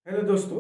Hello दोस्तों,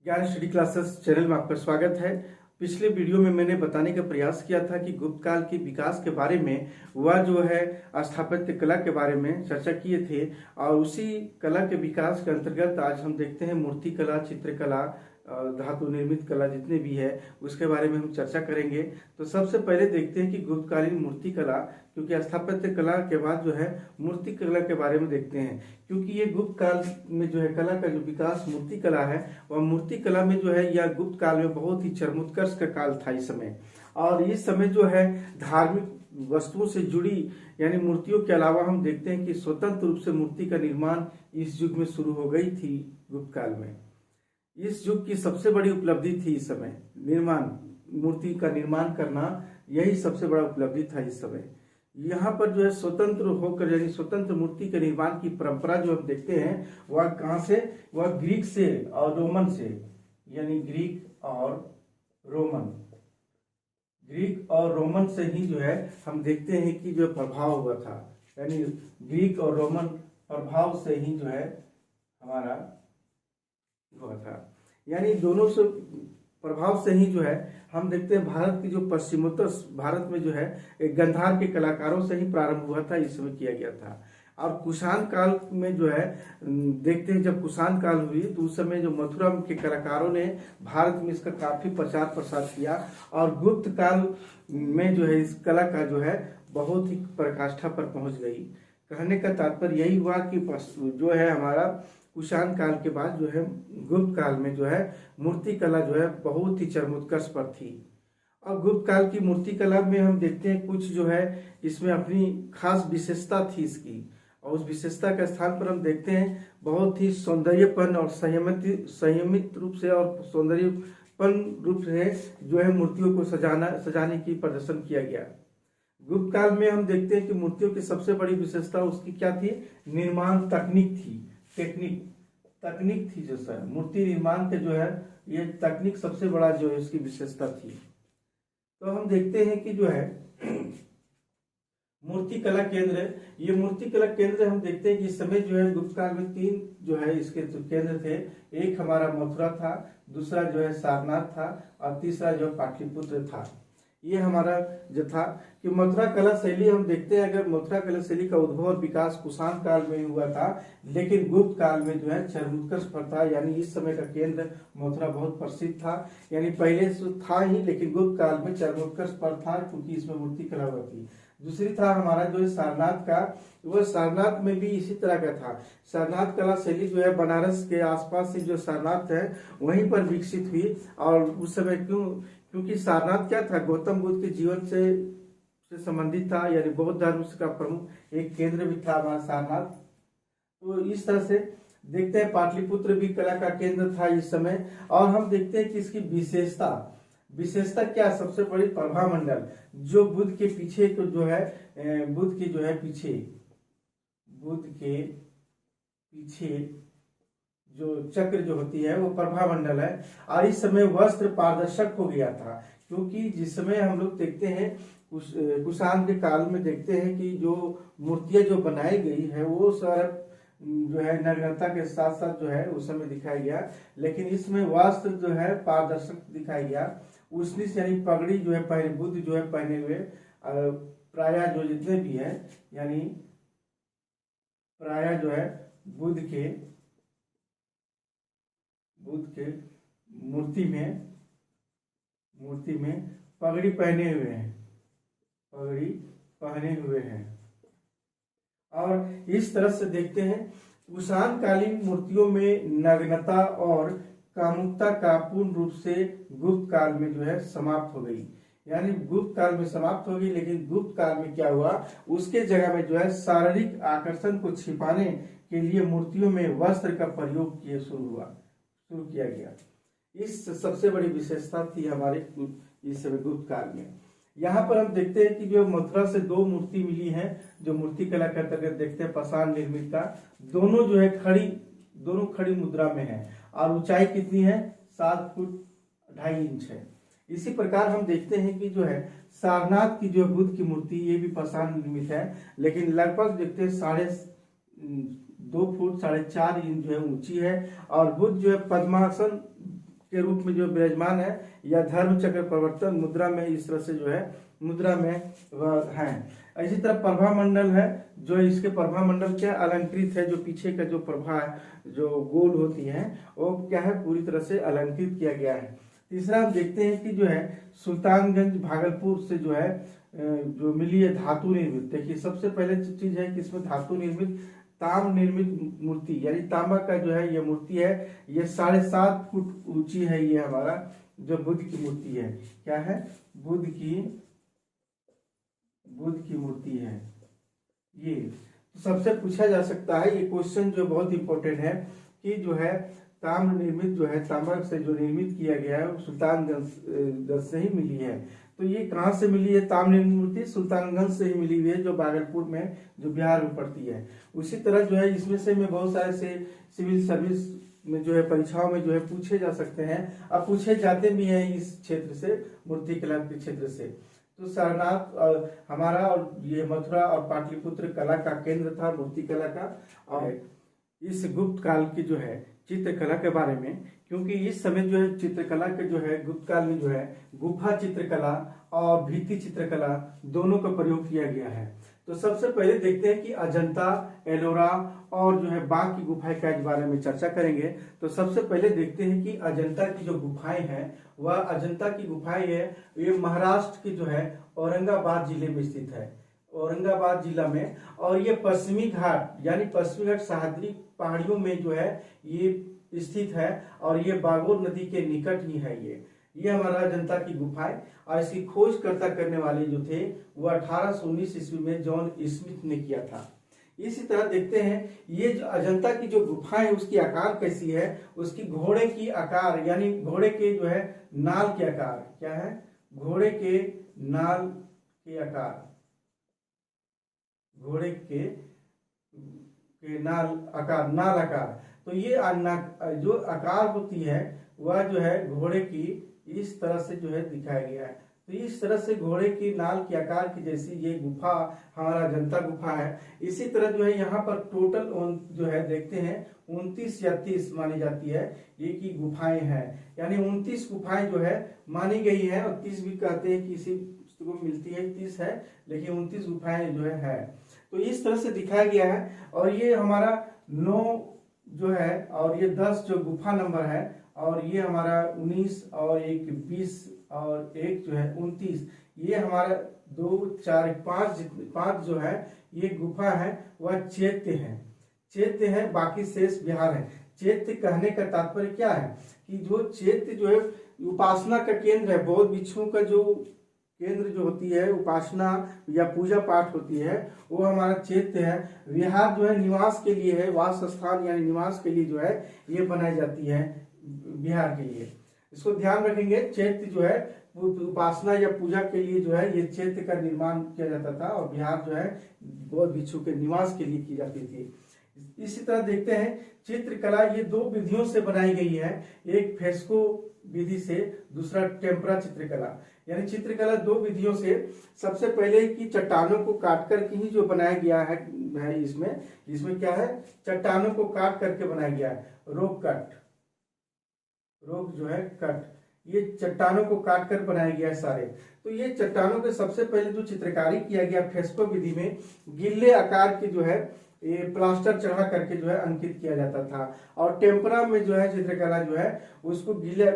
ज्ञान study classes channel में आपका स्वागत है। पिछले वीडियो में मैंने बताने का प्रयास किया था कि गुप्त काल के विकास के बारे में, वह जो है स्थापत्य कला के बारे में चर्चा किए थे। और उसी कला के विकास के अंतर्गत आज हम देखते हैं मूर्ति कला, चित्रकला, धातु निर्मित कला जितने भी है उसके बारे में हम चर्चा करेंगे। तो सबसे पहले देखते हैं कि गुप्तकालीन मूर्ति कला, क्योंकि स्थापत्य कला के बाद जो है मूर्ति कला के बारे में देखते हैं। क्योंकि ये गुप्त काल में जो है कला का जो विकास मूर्ति कला है, वह मूर्ति कला में जो है यह गुप्त काल में बहुत ही चरमोत्कर्ष का काल था इस समय। और इस समय जो है धार्मिक वस्तुओं से जुड़ी यानी मूर्तियों के अलावा हम देखते हैं कि स्वतंत्र रूप से मूर्ति का निर्माण इस युग में शुरू हो गई थी। गुप्त काल में इस युग की सबसे बड़ी उपलब्धि थी इस समय मूर्ति का निर्माण करना, यही सबसे बड़ा उपलब्धि था इस समय। यहाँ पर जो है स्वतंत्र होकर यानी स्वतंत्र मूर्ति के निर्माण की परंपरा जो हम देखते हैं वह कहाँ से, वह ग्रीक से और रोमन से, यानी ग्रीक और रोमन से ही जो है हम देखते हैं कि जो प्रभाव हुआ था, यानी ग्रीक और रोमन प्रभाव से ही जो है हमारा हुआ था। यानी दोनों से प्रभाव से ही जो है हम देखते हैं भारत की जो पश्चिमोत्तर भारत में जो है गंधार के कलाकारों से ही प्रारंभ हुआ था, इस समय किया गया था। और कुषाण काल में जो है देखते हैं, जब कुषाण काल हुई तो उस समय जो मथुरा के कलाकारों ने भारत में इसका काफी प्रचार प्रसार किया। और गुप्त काल में जो है इस कला का जो है बहुत ही पराकाष्ठा पर पहुंच गई। कहने का तात्पर्य यही हुआ कि जो है हमारा कुषाण काल के बाद जो है गुप्त काल में जो है मूर्ति कला जो है बहुत ही चरमोत्कर्ष पर थी। और गुप्त काल की मूर्ति कला में हम देखते हैं कुछ जो है इसमें अपनी खास विशेषता थी इसकी, और उस विशेषता के स्थान पर हम देखते हैं बहुत ही सौंदर्यपन और संयमित रूप से और सौंदर्यपन रूप से जो है मूर्तियों को सजाने की प्रदर्शन किया गया। गुप्त काल में हम देखते हैं कि मूर्तियों की सबसे बड़ी विशेषता उसकी क्या थी, निर्माण तकनीक थी। तकनीक थी जो सर मूर्ति निर्माण के जो है ये तकनीक सबसे बड़ा जो है इसकी विशेषता थी। तो हम देखते हैं कि जो है मूर्ति कला केंद्र, ये मूर्ति कला केंद्र हम देखते हैं कि इस समय जो है गुप्त काल में 3 जो है इसके केंद्र थे। एक हमारा मथुरा था, दूसरा जो है सारनाथ था, और तीसरा जो पाटलिपुत्र था। ये हमारा जो था कि मथुरा कला शैली हम देखते हैं, अगर मथुरा कला शैली का उद्भव और विकास कुषाण काल में हुआ था, लेकिन गुप्त काल में जो है चरमोत्कर्ष पर था। यानी इस समय का केंद्र मथुरा बहुत प्रसिद्ध था, यानी पहले से था ही लेकिन गुप्त काल में चरमोत्कर्ष पर था क्योंकि इसमें मूर्ति कला हुआ थी। दूसरी था हमारा जो है सारनाथ का, वह सारनाथ में भी इसी तरह का था। सारनाथ कला शैली जो है बनारस के आसपास से जो सारनाथ है वहीं पर विकसित हुई। और उस समय क्योंकि सारनाथ क्या था, गौतम बुद्ध के जीवन से संबंधित था, यानी बौद्ध धर्म का प्रमुख एक केंद्र भी था हमारा सारनाथ। तो इस तरह से देखते हैं पाटलिपुत्र भी कला का केंद्र था इस समय। और हम देखते हैं कि इसकी विशेषता क्या, सबसे बड़ी प्रभा मंडल जो बुद्ध के पीछे तो जो है बुद्ध के पीछे जो चक्र जो होती है वो प्रभा मंडल है। और इस समय वस्त्र पारदर्शक हो गया था, क्योंकि जिस समय हम लोग देखते हैं कुषाण के काल में देखते हैं कि जो मूर्तियां जो बनाई गई है वो सारा जो है नग्नता के साथ साथ जो है उस समय दिखाया गया, लेकिन इसमें वस्त्र जो है पारदर्शक दिखाया गया। उसने यानी पगड़ी जो है पहने, बुद्ध जो है पहने हुए प्राय जो जितने भी है, यानी प्राय जो है बुद्ध के मूर्ति में पगड़ी पहने हुए हैं। और इस तरह से देखते हैं कुषाण कालीन मूर्तियों में नग्नता और कामुकता का पूर्ण रूप से गुप्त काल में जो है समाप्त हो गई। यानी गुप्त काल में समाप्त हो गई, लेकिन गुप्त काल में क्या हुआ, उसके जगह में जो है शारीरिक आकर्षण को छिपाने के लिए मूर्तियों में वस्त्र का प्रयोग शुरू किया गया। इस सबसे बड़ी विशेषता थी हमारे इस समय गुप्त काल में। यहाँ पर हम देखते हैं कि जो मथुरा से 2 मूर्ति मिली हैं जो मूर्ति कला के अंतर्गत देखते हैं पाषाण निर्मित का। दोनों जो है खड़ी मुद्रा में है और ऊंचाई कितनी है, 7 फुट 2.5 इंच है। इसी प्रकार हम देखते हैं कि जो है सारनाथ की जो बुद्ध की मूर्ति ये भी पाषाण निर्मित है, लेकिन लगभग देखते हैं 2 फुट 4.5 इंच जो है ऊंची है। और बुध जो है पद्मासन के रूप में जो विराजमान है या धर्म चक्र प्रवर्तन मुद्रा में इस तरह से जो है मुद्रा में वह है। इसी तरह प्रभा मंडल है, जो इसके प्रभा मंडल क्या अलंकृत है, जो पीछे का जो प्रभा है जो गोल होती है वो क्या है पूरी तरह से अलंकृत किया गया है। तीसरा हम देखते हैं कि जो है सुल्तानगंज भागलपुर से जो है जो मिली है धातु निर्मित। देखिए सबसे पहले चीज है कि इसमें धातु निर्मित ताम निर्मित मूर्ति यानी तांबा का जो है ये मूर्ति है। ये 7.5 फुट ऊंची है। ये हमारा जो बुद्ध की मूर्ति है, क्या है बुद्ध की मूर्ति है। ये तो सबसे पूछा जा सकता है, ये क्वेश्चन जो बहुत इंपॉर्टेंट है कि जो है ताम्र निर्मित जो है तांबा से जो निर्मित किया गया है सुल्तानगंज से ही मिली है। तो ये कहाँ से मिली है ताम्र निर्मित मूर्ति? सुल्तानगंज से ही मिली हुई है, जो भागलपुर में जो बिहार में पड़ती है। उसी तरह जो है इसमें से में बहुत सारे से सिविल सर्विस में जो है परीक्षाओं में जो है पूछे जा सकते हैं, अब पूछे जाते भी हैं इस क्षेत्र से, मूर्तिकला के क्षेत्र से। तो सारनाथ हमारा और ये मथुरा और पाटलिपुत्र कला का केंद्र था मूर्तिकला का। और इस गुप्त काल की जो है चित्रकला के बारे में, क्योंकि इस समय जो है चित्रकला के जो है गुप्त काल में जो है गुफा चित्रकला और भित्ति चित्रकला दोनों का प्रयोग किया गया है। तो सबसे पहले देखते हैं कि अजंता, एलोरा और जो है बाघ की गुफाएं का इस बारे में चर्चा करेंगे। तो सबसे पहले देखते हैं कि अजंता की जो गुफाएं हैं, वह अजंता की गुफाएं है ये महाराष्ट्र की जो है औरंगाबाद जिले में स्थित है, औरंगाबाद जिला में। और ये पश्चिमी घाट यानी पश्चिमी घाट सह्याद्री पहाड़ियों में जो है ये स्थित है और ये बागोर नदी के निकट ही है। ये हमारा अजंता की गुफाएं। और इसकी खोजकर्ता करने वाले जो थे वो 1819 ईस्वी में जॉन स्मिथ ने किया था। इसी तरह देखते हैं ये जो अजंता की जो गुफाएं है उसकी आकार कैसी है, उसकी घोड़े की आकार यानी घोड़े के जो है नाल के आकार, क्या है घोड़े के नाल के आकार, घोड़े के नाल आकार। तो ये जो आकार होती है वह जो है घोड़े की इस तरह से जो है दिखाया गया है। तो इस तरह से घोड़े की नाल के आकार की जैसी ये गुफा हमारा अजंता गुफा है। इसी तरह जो है यहाँ पर टोटल जो है देखते हैं 29 या 30 मानी जाती है ये की गुफाएं हैं, यानी 29 गुफाएं जो है मानी गई है। और 30 भी कहते हैं, किसी को मिलती है 30 है, लेकिन 29 गुफाएं जो है। तो इस तरह से दिखाया गया है। और ये हमारा 9 जो है और ये 10 जो गुफा नंबर है, और ये हमारा 19 और एक 20 और एक जो है 29, ये हमारा 2 4 5 जो है ये गुफा है वह चैत्य है, बाकी शेष विहार है। चैत्य कहने का तात्पर्य क्या है कि जो चैत्य जो है उपासना का केंद्र है, बौद्ध भिक्षुओं का जो केंद्र जो होती है उपासना या पूजा पाठ होती है वो हमारा चैत्य है। विहार जो है निवास के लिए है, वास स्थान यानी निवास के लिए जो है ये बनाई जाती है विहार के लिए। इसको ध्यान रखेंगे, चैत्य जो है उपासना या पूजा के लिए जो है ये चैत्य का निर्माण किया जाता था और विहार जो है बौद्ध भिक्षु के निवास के लिए की जाती थी। इसी तरह देखते हैं चित्रकला ये 2 विधियों से बनाई गई है, एक फ्रेस्को विधि से, दूसरा टेम्परा चित्रकला। यानी चित्रकला 2 विधियों से, सबसे पहले की चट्टानों को काट कर के ही जो बनाया गया है इसमें क्या है चट्टानों को काट करके बनाया गया है, रोक जो है कट, ये चट्टानों को काट कर बनाया गया है सारे। तो ये चट्टानों के सबसे पहले जो चित्रकारी किया गया फ्रेस्को विधि में गिल्ले आकार के जो है ये प्लास्टर चढ़ा करके जो है अंकित किया जाता था। और टेम्परा में जो है चित्रकला जो है उसको गीले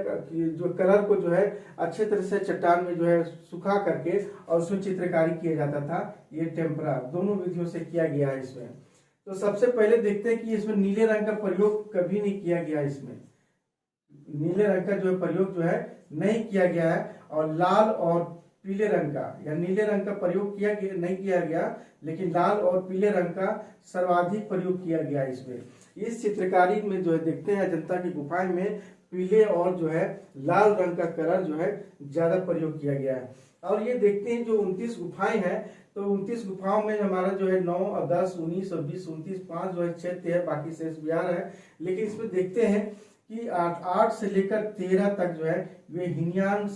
जो कलर को जो है अच्छे तरह से चट्टान में जो है सुखा करके और उसमें चित्रकारी किया जाता था। ये टेम्परा दोनों विधियों से किया गया है इसमें। तो सबसे पहले देखते हैं कि इसमें नीले रंग का प्रयोग कभी नहीं किया गया, इसमें नीले रंग का जो है प्रयोग जो है नहीं किया गया है। और लाल और पीले रंग का या नीले रंग का प्रयोग नहीं किया गया, लेकिन लाल और पीले रंग का सर्वाधिक प्रयोग किया गया इसमें। इस चित्रकारी में जो है देखते हैं अजंता की गुफाएं में पीले और जो है लाल रंग का कलर जो है ज्यादा प्रयोग किया गया है। और ये देखते हैं जो 29 गुफाएं हैं, तो 29 गुफाओं में हमारा जो है 9 और 10 19 और 20 29 5 जो है चैत्य है, बाकी शेष विहार है। लेकिन इसमें देखते हैं कि 8 से लेकर 13 तक जो है वे हीनयान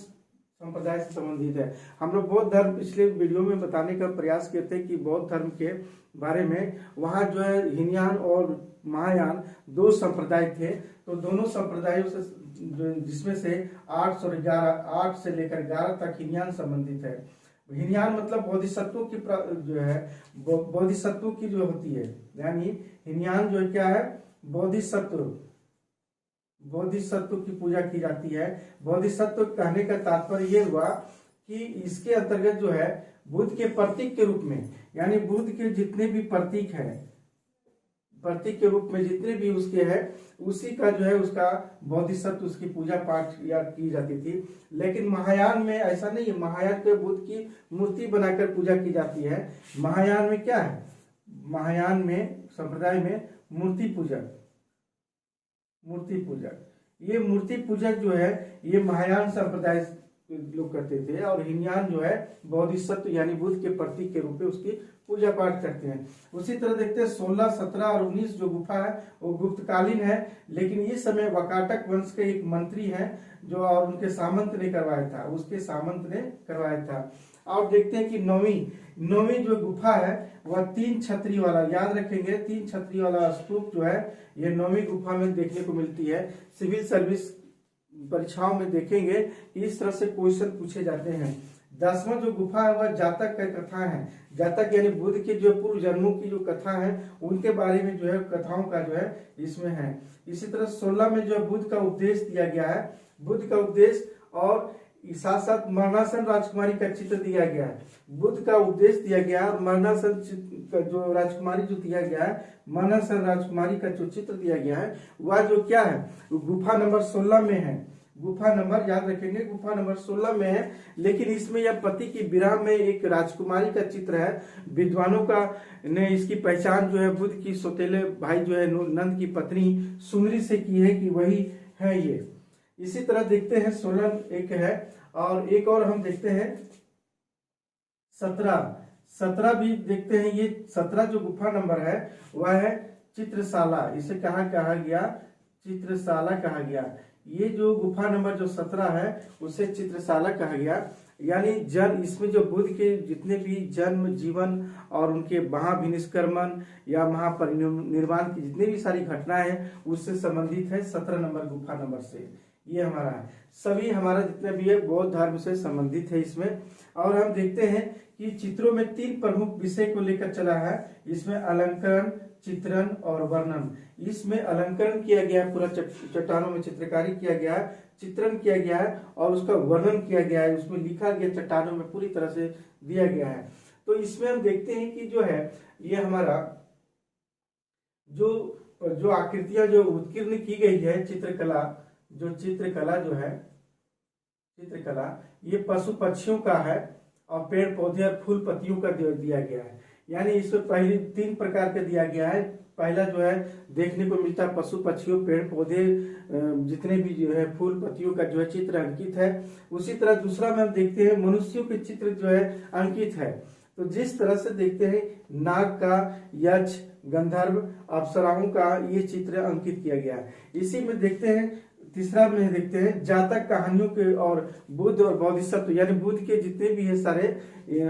संप्रदाय से संबंधित है। हम लोग बौद्ध धर्म पिछले वीडियो में बताने का प्रयास किए थे कि बौद्ध धर्म के बारे में, वहाँ जो है हीनयान और महायान दो संप्रदाय थे। तो दोनों संप्रदायों से जिसमें से 8 से लेकर 11 तक हीनयान संबंधित है। हीनयान मतलब बोधिसत्वों की जो है बोधिसत्वों की जो होती है, यानी हीनयान जो है क्या है, बोधिसत्व की पूजा की जाती है। बोधिसत्व कहने का तात्पर्य ये हुआ कि इसके अंतर्गत जो है बुद्ध के प्रतीक के रूप में, यानी बुद्ध के जितने भी प्रतीक है, प्रतीक के रूप में जितने भी उसके है, उसी का जो है उसका बोधिसत्व उसकी पूजा पाठ या की जाती थी। लेकिन महायान में ऐसा नहीं है। महायान के बुद्ध की मूर्ति बनाकर पूजा की जाती है। महायान में क्या है, महायान में संप्रदाय में मूर्ति पूजक, ये मूर्ति पूजक जो है ये महायान संप्रदाय लोग करते थे। और हीनयान जो है बोधिसत्व यानी बुद्ध के प्रतीक के रूप में उसकी पूजा पाठ करते हैं। उसी तरह देखते हैं 16, 17 और 19 जो गुफा है वो गुप्तकालीन है, लेकिन इस समय वाकाटक वंश के एक मंत्री हैं जो, और उनके सामंत ने करवाया था, उसके सामंत ने करवाया था। और देखते हैं कि नौवीं जो गुफा है वह 3 छतरी वाला, याद रखेंगे 3 छतरी वाला स्तूप जो है ये 9वीं गुफा में देखने को मिलती है। सिविल सर्विस परीक्षाओं में देखेंगे कि इस तरह से क्वेश्चन पूछे जाते हैं। 10वां जो गुफा है वह जातक का कथा है। जातक यानी बुद्ध के जो पूर्व जन्मों की जो कथा है उनके बारे में जो है कथाओं का जो है इसमें है। इसी तरह 16 में जो बुद्ध का उपदेश दिया गया है, बुद्ध का उपदेश और साथ साथ मरणासन राजकुमारी का चित्र दिया गया है। बुद्ध का उपदेश दिया गया और मरणासन जो राजकुमारी जो दिया गया है, मरणासन राजकुमारी का जो चित्र दिया गया है वह जो क्या है गुफा नंबर 16 में है। गुफा नंबर याद रखेंगे, गुफा नंबर 16 में है। लेकिन इसमें यह पति की विरह में एक राजकुमारी का चित्र है। विद्वानों का ने इसकी पहचान जो है बुद्ध की सौतेले भाई जो है नंद की पत्नी सुंदरी से की है कि वही है ये। इसी तरह देखते हैं 16 एक है, और एक और हम देखते हैं 17 भी देखते हैं। ये 17 जो गुफा नंबर है वह है चित्रशाला, इसे कहा गया चित्रशाला कहा गया। ये जो गुफा नंबर जो 17 है उसे चित्रशाला कहा गया। यानी इसमें जो बुद्ध के जितने भी जन्म, जीवन और उनके महाभिनिष्क्रमण या महापरिनिर्वाण की जितनी भी सारी घटनाएं हैं उससे संबंधित है 17 नंबर गुफा नंबर से। ये हमारा है, सभी हमारा जितने भी है बौद्ध धर्म से संबंधित है इसमें। और हम देखते हैं कि चित्रों में 3 प्रमुख विषय को लेकर चला है। इसमें अलंकरण, चित्रण और वर्णन। इसमें अलंकरण किया गया है, पूरा चट्टानों में चित्रकारी किया गया है, चित्रण किया गया है और उसका वर्णन किया गया है, उसमें लिखा गया चट्टानों में पूरी तरह से दिया गया है। तो इसमें हम देखते हैं कि जो है ये हमारा जो आकृतियां जो उत्कीर्ण की गई है, चित्रकला जो है चित्रकला ये पशु पक्षियों का है और पेड़ पौधे और फूल पत्तियों का दिया गया है। यानी इसमें पहले 3 प्रकार का दिया गया है। पहला जो है देखने को मिलता है पशु पक्षियों, पेड़ पौधे, जितने भी जो है फूल पत्तियों का जो है चित्र अंकित है। उसी तरह दूसरा में हम देखते हैं मनुष्यों के चित्र जो है अंकित है। तो जिस तरह से देखते हैं नाग का, यक्ष, गंधर्व, अप्सराओं का ये चित्र अंकित किया गया है। इसी में देखते हैं तीसरा में देखते हैं जातक कहानियों के और बुद्ध और बोधिसत्व, यानी बुद्ध के जितने भी है सारे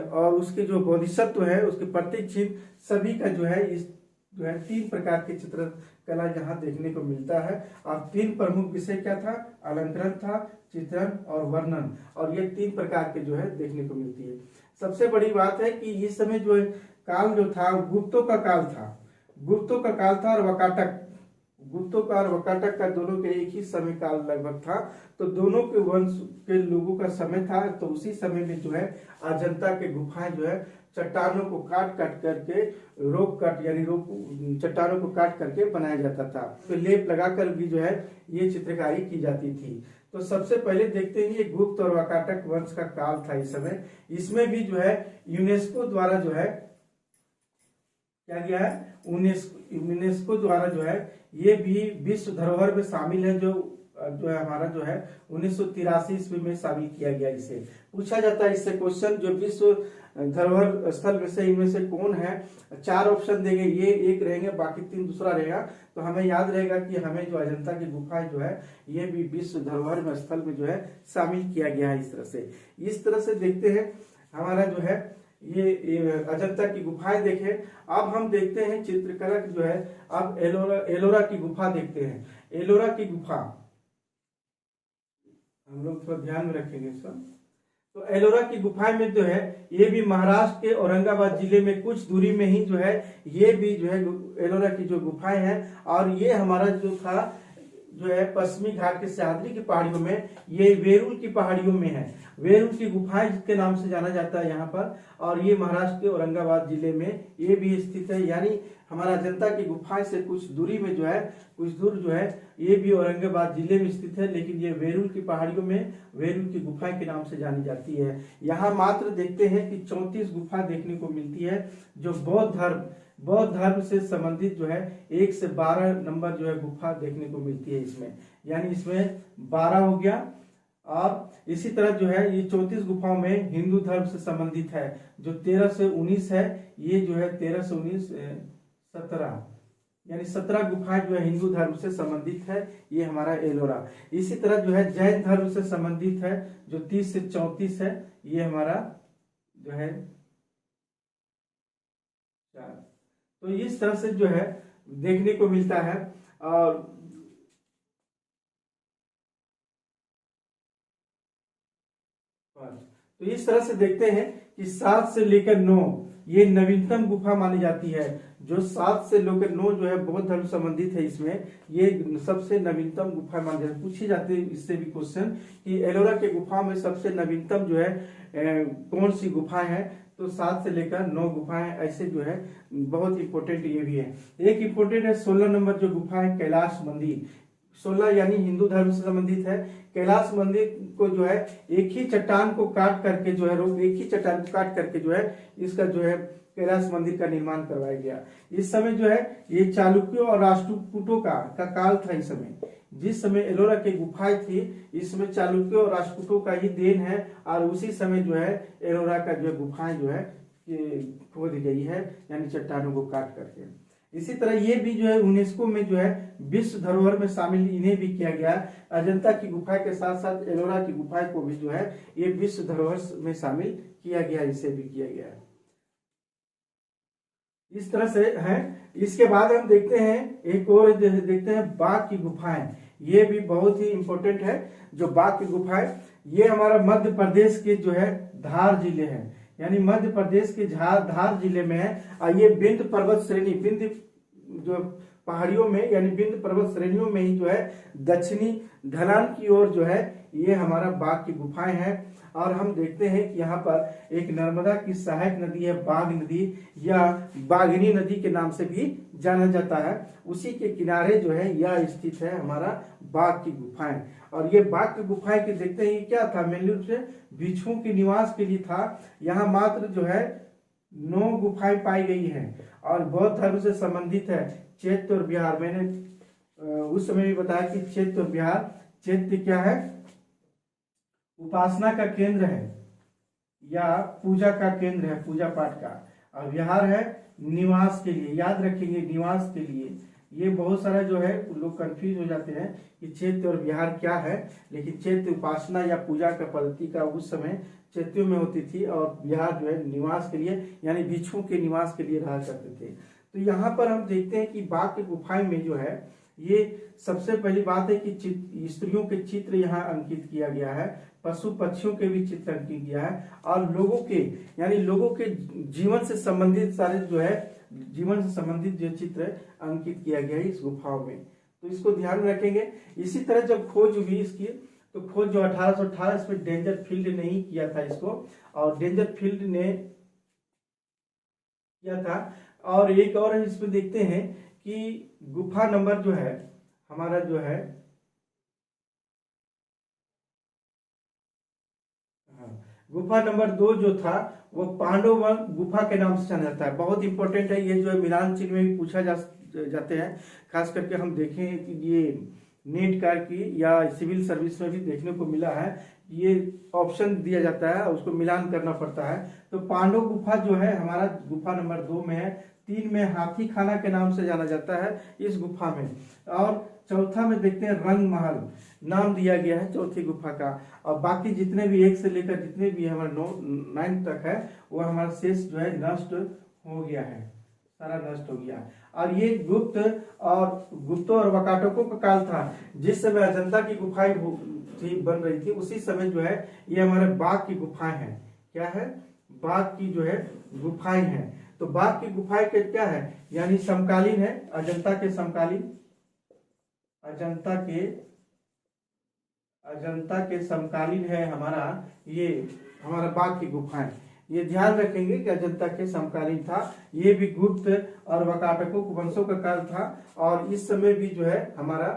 और उसके जो बोधिसत्व है उसके प्रतीक चिन्ह सभी का जो है इस जो है 3 प्रकार के चित्रकला यहाँ देखने को मिलता है। और 3 प्रमुख विषय क्या था, अलंकरण था, चित्रण और वर्णन, और ये 3 प्रकार के जो है देखने को मिलती है। सबसे बड़ी बात है कि इस समय जो है काल जो था गुप्तों का काल था और गुप्तों का और वकाटक का दोनों के एक ही समय काल लगभग था। तो दोनों के वंश के लोगों का समय था। तो उसी समय में जो है अजंता के गुफाएं जो है चट्टानों को काट करके चट्टानों को काट करके बनाया जाता था। तो लेप लगाकर भी जो है ये चित्रकारी की जाती थी। तो सबसे पहले देखते हैं ये गुप्त और वकाटक वंश का काल था इस समय। इसमें भी जो है यूनेस्को द्वारा जो है क्या गया है, यूनेस्को द्वारा जो है ये भी विश्व धरोहर में शामिल है। जो जो है हमारा जो है 1983 ईस्वी में शामिल किया गया। इसे पूछा जाता है इससे क्वेश्चन, जो विश्व धरोहर स्थल में से इनमें से कौन है, 4 ऑप्शन देंगे, ये एक रहेंगे, बाकी 3 दूसरा रहेगा। तो हमें याद रहेगा कि हमें जो अजंता की गुफाएं जो है ये भी विश्व धरोहर स्थल में जो है शामिल किया गया है। इस तरह से देखते हैं हमारा जो है ये अजंता की गुफाएं देखें। अब हम देखते हैं चित्रकला जो है, अब एलोरा की गुफा देखते हैं। एलोरा की गुफा हम लोग थोड़ा ध्यान में रखेंगे इसका। तो एलोरा की गुफाएं में जो है ये भी महाराष्ट्र के औरंगाबाद जिले में कुछ दूरी में ही जो है ये भी जो है एलोरा की जो गुफाएं हैं। और ये हमारा जो था जो है पश्चिमी घाट के सह्याद्री की पहाड़ियों में, ये वेरुल की पहाड़ियों में है। वेरुल की गुफाएं जिसके नाम से जाना जाता है यहाँ पर, और ये महाराष्ट्र के औरंगाबाद जिले में ये भी स्थित है। यानी हमारा अजंता की गुफाएं से कुछ दूरी में जो है, कुछ दूर जो है ये भी औरंगाबाद जिले में स्थित है, लेकिन ये वेरुल की पहाड़ियों में वेरुल की गुफाएं के नाम से जानी जाती है। यहाँ मात्र देखते हैं कि 34 गुफा देखने को मिलती है, जो बौद्ध धर्म से संबंधित जो है 1 से 12 नंबर जो है गुफा देखने को मिलती है इसमें। यानी इसमें 12 हो गया। और इसी तरह जो है ये 34 गुफाओं में हिंदू धर्म से संबंधित है, जो 13 से 19 है। ये जो है 13 से 19 17, यानी 17 गुफाएं जो है हिंदू धर्म से संबंधित है, ये हमारा एलोरा। इसी तरह जो है जैन धर्म से संबंधित है, जो 30 से 34 है, ये हमारा जो है 4। तो इस तरह से जो है देखने को मिलता है। और तो इस तरह से देखते हैं कि 7 से लेकर 9 ये नवीनतम गुफा मानी जाती है। जो 7 से लेकर 9 जो है बौद्ध धर्म संबंधित है, इसमें ये सबसे नवीनतम गुफा मानी जाती है। पूछी जाती है इससे भी क्वेश्चन कि एलोरा के गुफा में सबसे नवीनतम जो है कौन सी गुफाएं हैं, तो 7 से लेकर 9 गुफाएं ऐसे जो है बहुत इंपॉर्टेंट ये भी है। एक इंपॉर्टेंट है 16 नंबर जो गुफा है कैलाश मंदिर। 16 यानी हिंदू धर्म से संबंधित है। कैलाश मंदिर को जो है एक ही चट्टान को काट करके जो है एक ही चट्टान को काट करके जो है इसका जो है कैलाश मंदिर का निर्माण करवाया गया। इस समय जो है ये चालुक्यों और राष्ट्रकूटों का काल था। इस समय जिस समय एलोरा की गुफाएं थी, इसमें चालुक्यों और राष्ट्रकूटों का ही देन है। और उसी समय जो है एलोरा का जो गुफाएं जो है खोद गई है, यानी चट्टानों को काट करके। इसी तरह ये भी जो है यूनेस्को में जो है विश्व धरोहर में शामिल इन्हें भी किया गया। अजंता की गुफा के साथ साथ एलोरा की गुफाएं को भी जो है ये विश्व धरोहर में शामिल किया गया, इसे भी किया गया है। इस तरह से है। इसके बाद हम देखते हैं एक और देखते हैं बाघ की गुफाएं। ये भी बहुत ही इंपॉर्टेंट है। जो बाघ की गुफाएं ये हमारा मध्य प्रदेश के जो है धार जिले हैं, यानी मध्य प्रदेश के धार जिले में है। और ये विंध्य पर्वत श्रेणी, विंध्य जो पहाड़ियों में यानी विंध्य पर्वत श्रेणियों में ही जो है दक्षिणी ढलान की ओर जो है ये हमारा बाघ की गुफाएं हैं। और हम देखते हैं कि यहाँ पर एक नर्मदा की सहायक नदी है बाघ नदी, या बाघिनी नदी के नाम से भी जाना जाता है। उसी के किनारे जो है यह स्थित है हमारा बाघ की गुफाएं। और ये बाघ की गुफाएं के देखते हैं ये क्या था, मेनली रूप से भिक्षुओं के निवास के लिए था। यहाँ मात्र जो है 9 गुफाएं पाई गई हैं और बौद्ध धर्म से संबंधित है। चैत्य और विहार, मैंने उस समय भी बताया कि चैत्य और विहार, चैत्य क्या है, उपासना का केंद्र है या पूजा का केंद्र है, पूजा पाठ का। और विहार है निवास के लिए, याद रखेंगे निवास के लिए। ये बहुत सारा जो है लोग कंफ्यूज हो जाते हैं कि चैत्य और विहार क्या है, लेकिन चैत्य उपासना या पूजा का पद्धति का उस समय चैत्यों में होती थी, और विहार जो है निवास के लिए यानी भिक्षुओं के निवास के लिए रहा करते थे। तो यहाँ पर हम देखते हैं कि बाघ की गुफाएं में जो है ये सबसे पहली बात है कि स्त्रियों के चित्र यहाँ अंकित किया गया है, पशु पक्षियों के भी चित्र अंकित किया है, और लोगों के यानी लोगों के जीवन से संबंधित सारे जो है जीवन से संबंधित जो चित्र अंकित किया गया है इस गुफाओं में। तो इसको ध्यान में रखेंगे। इसी तरह जब खोज हुई इसकी, तो खोज जो 1818 इसमें डेंजर फील्ड ने ही किया था इसको, और डेंजर फील्ड ने किया था। और एक और इसमें देखते हैं कि गुफा नंबर जो है हमारा जो है गुफा नंबर 2 जो था वो पांडव गुफा के नाम से जाना जाता है। बहुत इंपॉर्टेंट है ये, जो है मिलान चिन्ह में भी पूछा जाते हैं। खास करके हम देखें कि ये नीट का की या सिविल सर्विस में भी देखने को मिला है, ये ऑप्शन दिया जाता है, उसको मिलान करना पड़ता है। तो पांडव गुफा जो है हमारा गुफा नंबर 2 में है। 3 में हाथी खाना के नाम से जाना जाता है इस गुफा में। और चौथा में देखते हैं रंग महल, नाम दिया गया है चौथी गुफा का। और बाकी जितने भी 1 से लेकर जितने भी हमारे 9 तक है वो हमारा शेष जो है नष्ट हो गया है, सारा नष्ट हो गया। और ये गुप्तों और वकाटकों का काल था। जिस समय अजंता की गुफाएं बन रही थी उसी समय जो है ये हमारे बाघ की गुफाएं हैं। क्या है? बाघ की जो है गुफाएं हैं। तो बाघ की गुफाएं के क्या है, यानी समकालीन है, अजंता के समकालीन, अजंता के समकालीन है हमारा ये हमारा बाघ की गुफाएं। ये ध्यान रखेंगे कि अजंता के समकालीन था। ये भी गुप्त और वकाटकों वंशों का काल था। और इस समय भी जो है हमारा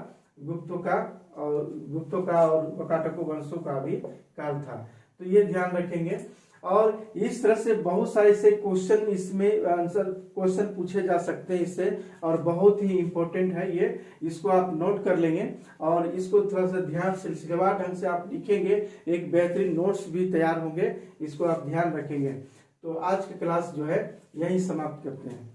गुप्तों का और वकाटकों वंशों का भी काल था। तो ये ध्यान रखेंगे। और इस तरह से बहुत सारे से क्वेश्चन इसमें आंसर क्वेश्चन पूछे जा सकते हैं इससे, और बहुत ही इंपॉर्टेंट है ये। इसको आप नोट कर लेंगे और इसको थोड़ा सा ध्यान से सिलसिलेवार ढंग से आप लिखेंगे, एक बेहतरीन नोट्स भी तैयार होंगे, इसको आप ध्यान रखेंगे। तो आज की क्लास जो है यही समाप्त करते हैं।